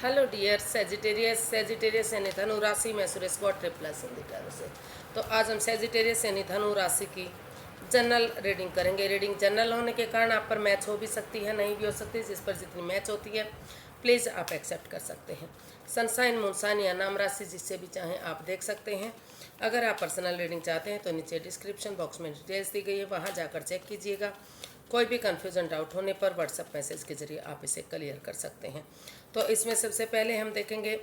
Hello dear Sagittarius यानी धनु राशि में सुरेश गॉड ट्रिप्लस हिंदी टैरो से। तो आज हम सेजिटेरियस यानी धनु राशि की जनरल रीडिंग करेंगे। रीडिंग जनरल होने के कारण आप पर मैच हो भी सकती है, नहीं भी हो सकती। जिस पर जितनी मैच होती है प्लीज़ आप एक्सेप्ट कर सकते हैं। सनसाइन मूनसाइन या नाम राशि जिससे भी चाहें आप देख सकते हैं। अगर आप पर्सनल रीडिंग चाहते हैं तो नीचे डिस्क्रिप्शन बॉक्स में डिटेल्स दी गई है, वहाँ जाकर चेक कीजिएगा। कोई भी कन्फ्यूजन डाउट होने पर व्हाट्सएप मैसेज के जरिए आप इसे क्लियर कर सकते हैं। तो इसमें सबसे पहले हम देखेंगे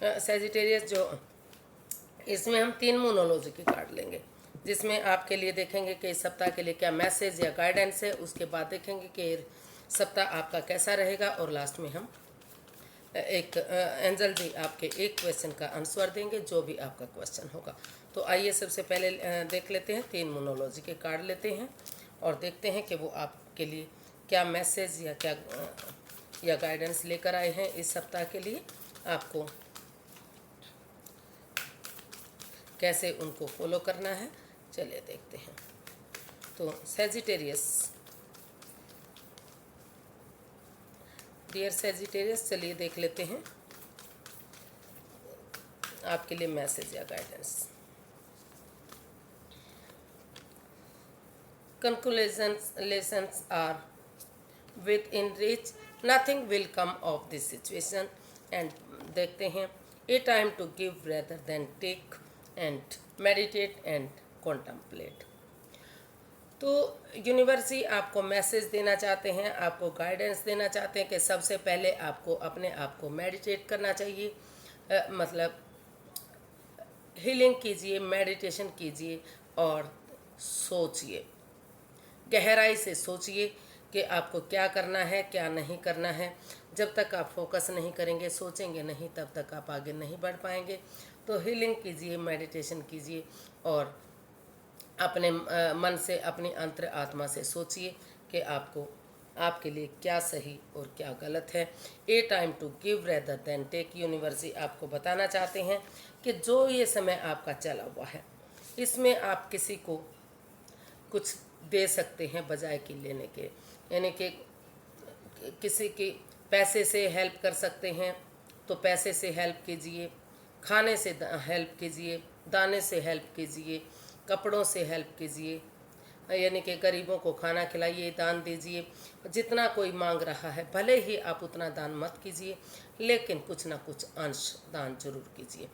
सेजिटेरियस, जो इसमें हम 3 मोनोलॉजी की कार्ड लेंगे, जिसमें आपके लिए देखेंगे कि इस सप्ताह के लिए क्या मैसेज या गाइडेंस है। उसके बाद देखेंगे कि सप्ताह आपका कैसा रहेगा, और लास्ट में हम एक एंजल जी आपके एक क्वेश्चन का आंसर देंगे, जो भी आपका क्वेश्चन होगा। तो आइए सबसे पहले देख लेते हैं, 3 मोनोलॉजी के कार्ड लेते हैं और देखते हैं कि वो आपके लिए क्या मैसेज या गाइडेंस लेकर आए हैं इस सप्ताह के लिए। आपको कैसे उनको फॉलो करना है, चलिए देखते हैं। तो सेजिटेरियस, डियर सेजिटेरियस, चलिए देख लेते हैं आपके लिए मैसेज या guidance. Conclusions are within reach. Nothing will come of this situation. And देखते हैं, a time to give rather than take, and meditate and contemplate. तो यूनिवर्स ही आपको मैसेज देना चाहते हैं, आपको गाइडेंस देना चाहते हैं कि सबसे पहले आपको अपने आप को मेडिटेट करना चाहिए। मतलब हीलिंग कीजिए, मेडिटेशन कीजिए और सोचिए, गहराई से सोचिए कि आपको क्या करना है, क्या नहीं करना है। जब तक आप फोकस नहीं करेंगे, सोचेंगे नहीं, तब तक आप आगे नहीं बढ़ पाएंगे। तो हीलिंग कीजिए, मेडिटेशन कीजिए और अपने मन से, अपनी अंतर आत्मा से सोचिए कि आपको, आपके लिए क्या सही और क्या गलत है। A time to give rather than take. Universe आपको बताना चाहते हैं कि जो ये समय आपका चला हुआ है, इसमें आप किसी को कुछ दे सकते हैं बजाय कि लेने के। यानी कि किसी की पैसे से हेल्प कर सकते हैं तो पैसे से हेल्प कीजिए, खाने से हेल्प कीजिए, दाने से हेल्प कीजिए, कपड़ों से हेल्प कीजिए। यानी कि गरीबों को खाना खिलाइए, दान दीजिए। जितना कोई मांग रहा है, भले ही आप उतना दान मत कीजिए, लेकिन कुछ ना कुछ अंश दान जरूर कीजिए।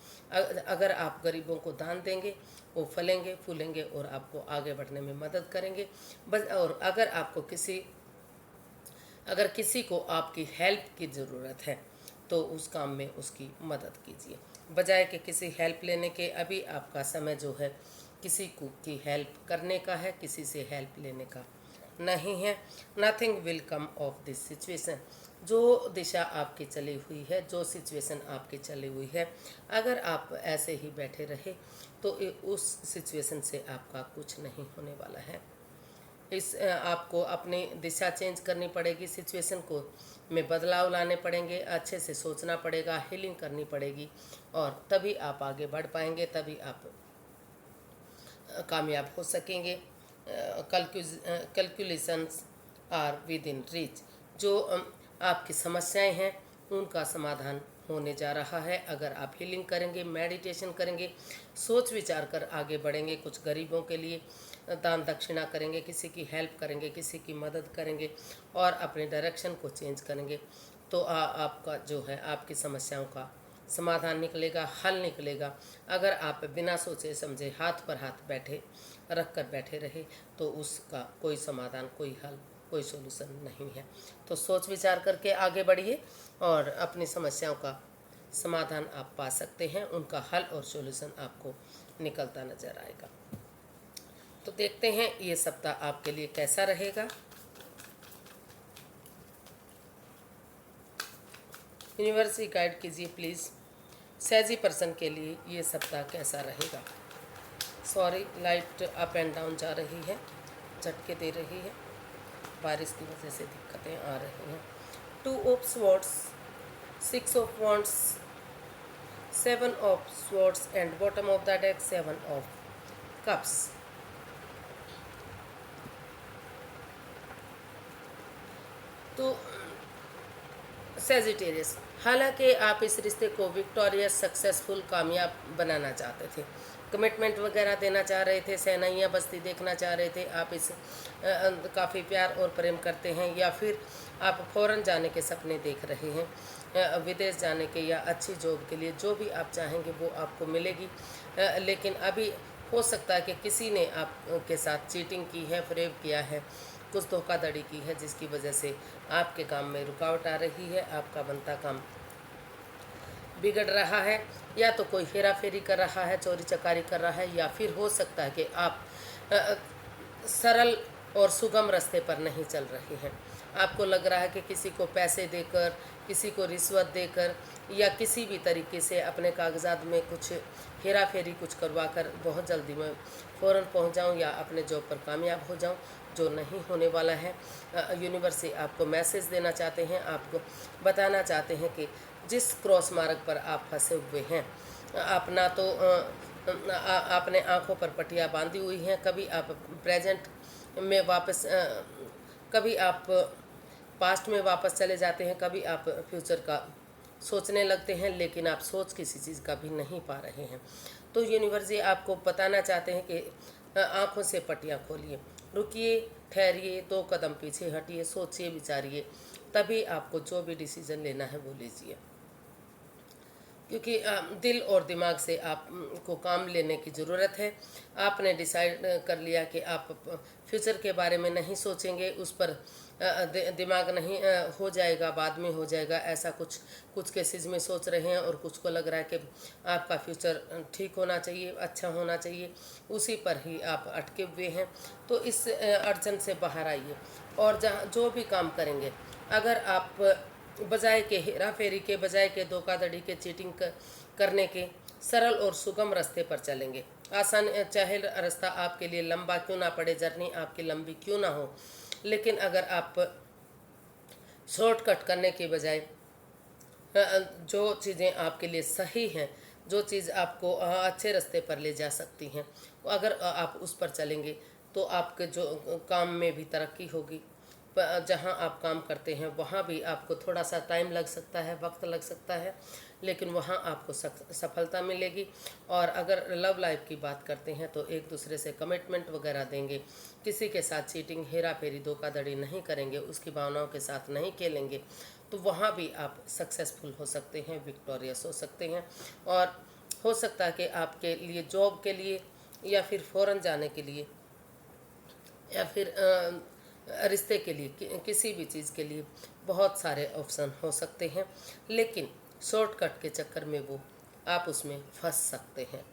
अगर आप गरीबों को दान देंगे, वो फलेंगे फूलेंगे और आपको आगे बढ़ने में मदद करेंगे। बस, और अगर किसी को आपकी हेल्प की ज़रूरत है तो उस काम में उसकी मदद कीजिए, बजाय कि किसी हेल्प लेने के। अभी आपका समय जो है किसी को की हेल्प करने का है, किसी से हेल्प लेने का नहीं है। Nothing will come of this situation. जो दिशा आपकी चली हुई है, जो सिचुएशन आपकी चली हुई है, अगर आप ऐसे ही बैठे रहे तो उस सिचुएशन से आपका कुछ नहीं होने वाला है। आपको अपनी दिशा चेंज करनी पड़ेगी, सिचुएशन को में बदलाव लाने पड़ेंगे, अच्छे से सोचना पड़ेगा, हीलिंग करनी पड़ेगी, और तभी आप आगे बढ़ पाएंगे, तभी आप कामयाब हो सकेंगे। Calculations are within reach. जो आपकी समस्याएं हैं उनका समाधान होने जा रहा है। अगर आप हीलिंग करेंगे, मेडिटेशन करेंगे, सोच विचार कर आगे बढ़ेंगे, कुछ गरीबों के लिए दान दक्षिणा करेंगे, किसी की हेल्प करेंगे, किसी की मदद करेंगे और अपने डायरेक्शन को चेंज करेंगे, तो आपका जो है आपकी समस्याओं का समाधान निकलेगा, हल निकलेगा। अगर आप बिना सोचे समझे हाथ पर हाथ रख कर बैठे रहे तो उसका कोई समाधान, कोई हल, कोई सोल्यूशन नहीं है। तो सोच विचार करके आगे बढ़िए और अपनी समस्याओं का समाधान आप पा सकते हैं, उनका हल और सॉल्यूशन आपको निकलता नजर आएगा। तो देखते हैं ये सप्ताह आपके लिए कैसा रहेगा। यूनिवर्स गाइड कीजिए प्लीज़, सहजी पर्सन के लिए ये सप्ताह कैसा रहेगा। Sorry, light up and down जा रही है, झटके दे रही है, बारिश की वजह से दिक्कतें आ रही हैं। 2 of swords, 6 of wands, 7 of swords and bottom of the deck 7 of cups. तो सेजिटेरियस, हालांकि आप इस रिश्ते को विक्टोरियस, सक्सेसफुल, कामयाब बनाना चाहते थे, कमिटमेंट वगैरह देना चाह रहे थे, सहनाइयाँ बस्ती देखना चाह रहे थे, आप इस काफ़ी प्यार और प्रेम करते हैं, या फिर आप फ़ौरन जाने के सपने देख रहे हैं, विदेश जाने के या अच्छी जॉब के लिए, जो भी आप चाहेंगे वो आपको मिलेगी। लेकिन अभी हो सकता है कि किसी ने आपके साथ चीटिंग की है, फ्रेब किया है, कुछ धोखाधड़ी की है, जिसकी वजह से आपके काम में रुकावट आ रही है, आपका बनता काम बिगड़ रहा है, या तो कोई हेरा फेरी कर रहा है, चोरी चकारी कर रहा है, या फिर हो सकता है कि आप सरल और सुगम रास्ते पर नहीं चल रहे हैं। आपको लग रहा है कि किसी को पैसे देकर, किसी को रिश्वत देकर, या किसी भी तरीके से अपने कागजात में कुछ हेरा फेरी कुछ करवा कर बहुत जल्दी मैं फ़ौरन पहुंच जाऊं या अपने जॉब पर कामयाब हो जाऊं, जो नहीं होने वाला है। यूनिवर्स आपको मैसेज देना चाहते हैं, आपको बताना चाहते हैं कि जिस क्रॉस मार्ग पर आप फंसे हुए हैं, आप ना तो आपने आंखों पर पट्टियाँ बांधी हुई हैं, कभी आप प्रेजेंट में वापस कभी आप पास्ट में वापस चले जाते हैं, कभी आप फ्यूचर का सोचने लगते हैं, लेकिन आप सोच किसी चीज़ का भी नहीं पा रहे हैं। तो यूनिवर्स ये आपको बताना चाहते हैं कि आंखों से पट्टियाँ खोलिए, रुकिए, ठहरिए, 2 कदम पीछे हटिए, सोचिए, विचारिए, तभी आपको जो भी डिसीजन लेना है वो लीजिए। क्योंकि दिल और दिमाग से आपको काम लेने की ज़रूरत है। आपने डिसाइड कर लिया कि आप फ्यूचर के बारे में नहीं सोचेंगे, उस पर दिमाग नहीं हो जाएगा, बाद में हो जाएगा, ऐसा कुछ कुछ केसेस में सोच रहे हैं, और कुछ को लग रहा है कि आपका फ्यूचर ठीक होना चाहिए, अच्छा होना चाहिए, उसी पर ही आप अटके हुए हैं। तो इस अड़चन से बाहर आइए, और जहाँ जो भी काम करेंगे, अगर आप बजाय के हेरा फेरी के, बजाय के धोखाधड़ी के, चीटिंग करने के, सरल और सुगम रास्ते पर चलेंगे। आसान चाहे रास्ता आपके लिए लंबा क्यों ना पड़े, जर्नी आपकी लंबी क्यों ना हो, लेकिन अगर आप शॉर्टकट करने के बजाय जो चीज़ें आपके लिए सही हैं, जो चीज़ आपको अच्छे रास्ते पर ले जा सकती हैं, अगर आप उस पर चलेंगे तो आपके जो काम में भी तरक्की होगी। जहाँ आप काम करते हैं वहाँ भी आपको थोड़ा सा टाइम लग सकता है, वक्त लग सकता है, लेकिन वहाँ आपको सफलता मिलेगी। और अगर लव लाइफ की बात करते हैं तो एक दूसरे से कमिटमेंट वगैरह देंगे, किसी के साथ चीटिंग, हेरा फेरी, धोखाधड़ी नहीं करेंगे, उसकी भावनाओं के साथ नहीं खेलेंगे, तो वहाँ भी आप सक्सेसफुल हो सकते हैं, विक्टोरियस हो सकते हैं। और हो सकता है कि आपके लिए जॉब के लिए, या फिर फ़ौरन जाने के लिए, या फिर रिश्ते के लिए, किसी भी चीज़ के लिए बहुत सारे ऑप्शन हो सकते हैं, लेकिन शॉर्टकट के चक्कर में वो आप उसमें फंस सकते हैं।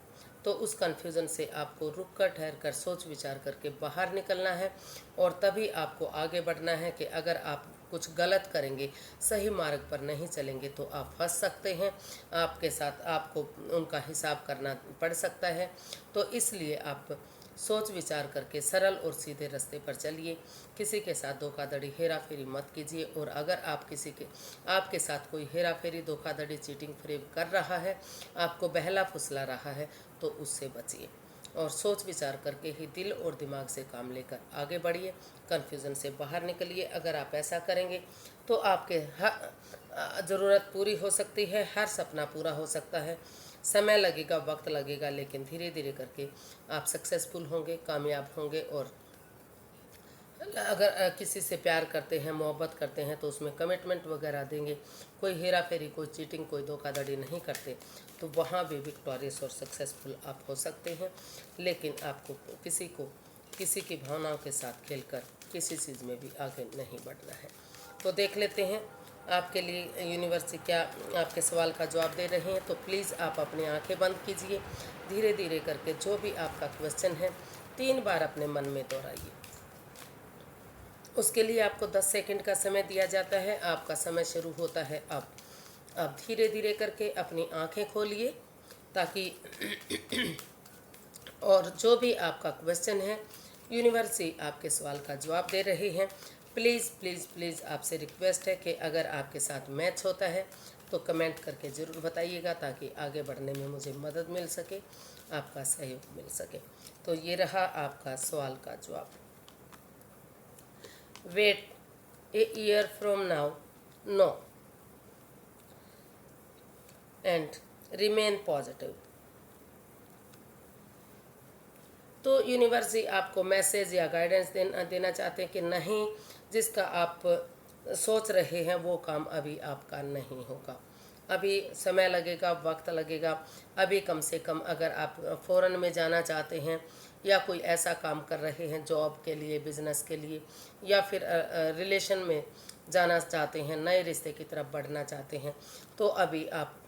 तो उस कन्फ्यूज़न से आपको रुक कर, ठहर कर, सोच विचार करके बाहर निकलना है, और तभी आपको आगे बढ़ना है। कि अगर आप कुछ गलत करेंगे, सही मार्ग पर नहीं चलेंगे, तो आप फंस सकते हैं, आपके साथ आपको उनका हिसाब करना पड़ सकता है। तो इसलिए आप सोच विचार करके सरल और सीधे रास्ते पर चलिए, किसी के साथ धोखाधड़ी, हेरा फेरी मत कीजिए। और अगर आप आपके साथ कोई हेरा फेरी, धोखाधड़ी, चीटिंग, फ्रेब कर रहा है, आपको बहला फुसला रहा है, तो उससे बचिए, और सोच विचार करके ही दिल और दिमाग से काम लेकर आगे बढ़िए, कन्फ्यूज़न से बाहर निकलिए। अगर आप ऐसा करेंगे तो आपके हर ज़रूरत पूरी हो सकती है, हर सपना पूरा हो सकता है। समय लगेगा, वक्त लगेगा, लेकिन धीरे धीरे करके आप सक्सेसफुल होंगे, कामयाब होंगे। और अगर किसी से प्यार करते हैं, मोहब्बत करते हैं, तो उसमें कमिटमेंट वगैरह देंगे, कोई हेरा फेरी, कोई चीटिंग, कोई धोखाधड़ी नहीं करते, तो वहाँ भी विक्टोरियस और सक्सेसफुल आप हो सकते हैं। लेकिन आपको किसी की भावनाओं के साथ खेलकर किसी चीज़ में भी आगे नहीं बढ़ना है। तो देख लेते हैं आपके लिए यूनिवर्स क्या आपके सवाल का जवाब दे रहे हैं। तो प्लीज़ आप अपनी आंखें बंद कीजिए, धीरे धीरे करके जो भी आपका क्वेश्चन है 3 बार अपने मन में दोहराइए। उसके लिए आपको 10 सेकंड का समय दिया जाता है। आपका समय शुरू होता है अब। आप धीरे धीरे करके अपनी आंखें खोलिए, ताकि और जो भी आपका क्वेश्चन है, यूनिवर्स ही आपके सवाल का जवाब दे रहे हैं। प्लीज़ प्लीज़ प्लीज़ आपसे रिक्वेस्ट है कि अगर आपके साथ मैच होता है तो कमेंट करके ज़रूर बताइएगा, ताकि आगे बढ़ने में मुझे मदद मिल सके, आपका सहयोग मिल सके। तो ये रहा आपका सवाल का जवाब। Wait a year from now, no. and remain positive. तो यूनिवर्स ही आपको मैसेज या गाइडेंस देना चाहते हैं कि नहीं, जिसका आप सोच रहे हैं वो काम अभी आपका नहीं होगा, अभी समय लगेगा, वक्त लगेगा। अभी कम से कम अगर आप फ़ॉरेन में जाना चाहते हैं या कोई ऐसा काम कर रहे हैं जॉब के लिए, बिजनेस के लिए, या फिर रिलेशन में जाना चाहते हैं, नए रिश्ते की तरफ बढ़ना चाहते हैं, तो अभी आप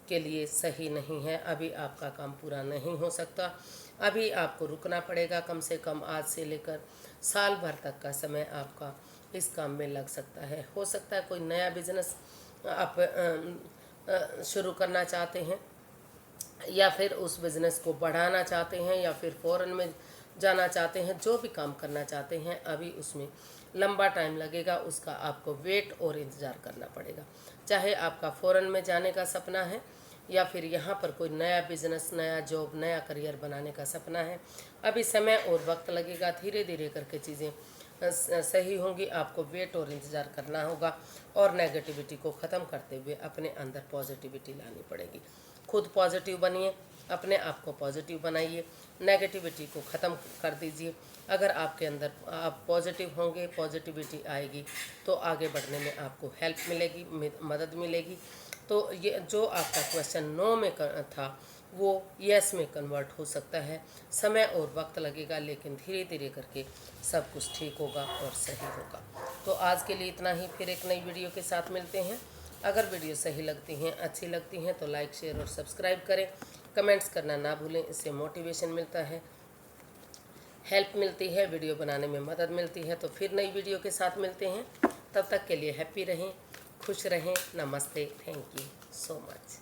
के लिए सही नहीं है, अभी आपका काम पूरा नहीं हो सकता। अभी आपको रुकना पड़ेगा, कम से कम आज से लेकर साल भर तक का समय आपका इस काम में लग सकता है। हो सकता है कोई नया बिजनेस आप शुरू करना चाहते हैं, या फिर उस बिज़नेस को बढ़ाना चाहते हैं, या फिर फ़ॉरेन में जाना चाहते हैं, जो भी काम करना चाहते हैं अभी उसमें लंबा टाइम लगेगा, उसका आपको वेट और इंतज़ार करना पड़ेगा। चाहे आपका फ़ॉरेन में जाने का सपना है या फिर यहाँ पर कोई नया बिज़नेस, नया जॉब, नया करियर बनाने का सपना है, अभी समय और वक्त लगेगा, धीरे धीरे करके चीज़ें सही होंगी। आपको वेट और इंतज़ार करना होगा और नेगेटिविटी को ख़त्म करते हुए अपने अंदर पॉजिटिविटी लानी पड़ेगी। खुद पॉजिटिव बनिए, अपने आप को पॉजिटिव बनाइए, नेगेटिविटी को ख़त्म कर दीजिए। अगर आपके अंदर आप पॉजिटिव होंगे, पॉजिटिविटी आएगी, तो आगे बढ़ने में आपको हेल्प मिलेगी, मदद मिलेगी। तो ये जो आपका क्वेश्चन नो में था वो यस में कन्वर्ट हो सकता है। समय और वक्त लगेगा, लेकिन धीरे धीरे करके सब कुछ ठीक होगा और सही होगा। तो आज के लिए इतना ही, फिर एक नई वीडियो के साथ मिलते हैं। अगर वीडियो सही लगती हैं, अच्छी लगती हैं, तो लाइक, शेयर और सब्सक्राइब करें। कमेंट्स करना ना भूलें, इससे मोटिवेशन मिलता है, हेल्प मिलती है, वीडियो बनाने में मदद मिलती है। तो फिर नई वीडियो के साथ मिलते हैं, तब तक के लिए हैप्पी रहें, खुश रहें। नमस्ते, थैंक यू सो मच।